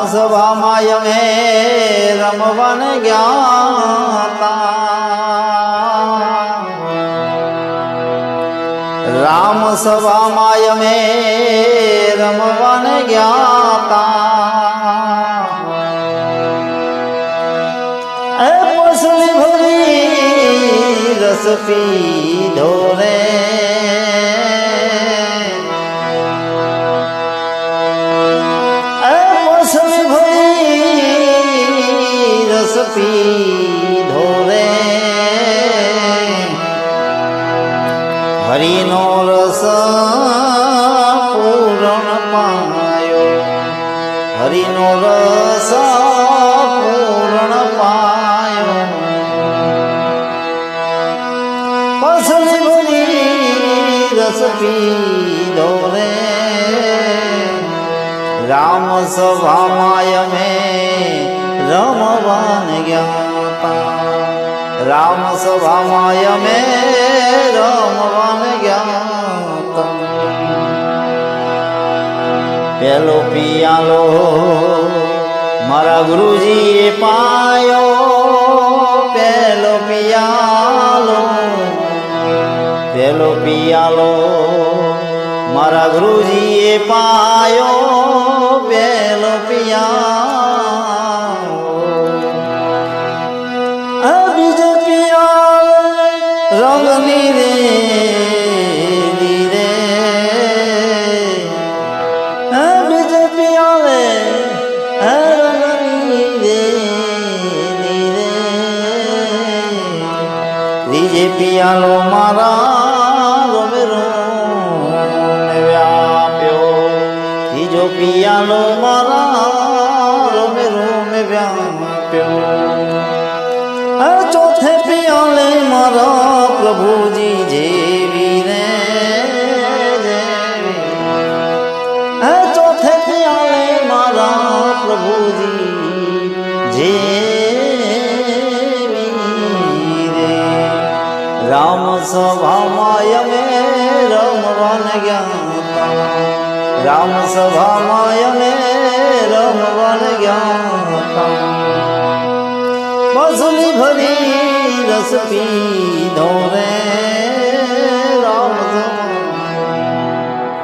સભામાં અમે રમવાને ગયા રામ સભામાં અમે રમવાને ગયા મછલી ભરી રસ પીધો રે મછલી ભરી રસ પીધો રે હરિનો રસ પૂરણ પાયો હરિનો રસ પૂરણ પાયો મછલી ભરી રસ પીધો રે રામ સભામાં અમે રમવાન ગયા રામ સભામાં અમે રમવાન ગયા પેલો પિયાલો મારા ગુરુજીએ પાયો પેલો પિયાલો મારા ગુરુજીએ પાયો પેલો પિયાલો બીજો પિયાલો રંગની રે રે બીજો પિયાલે રંગની રે ત્રીજે પિયાલો મારા રોમે રોમે વ્યાપ્યો ત્રીજો પિયાલો મારા રોમે રોમે વ્યાપ્યો ચોથે પિયાલે મારા પ્રભુજી જેવી રે ચોથે પિયાલે મારા પ્રભુજી જેવી રે રામ સભામાં અમે રમવાન ગયા રામ સભામાં અમે રમવાન ગયા મછલી ભરી રસ પીધો રે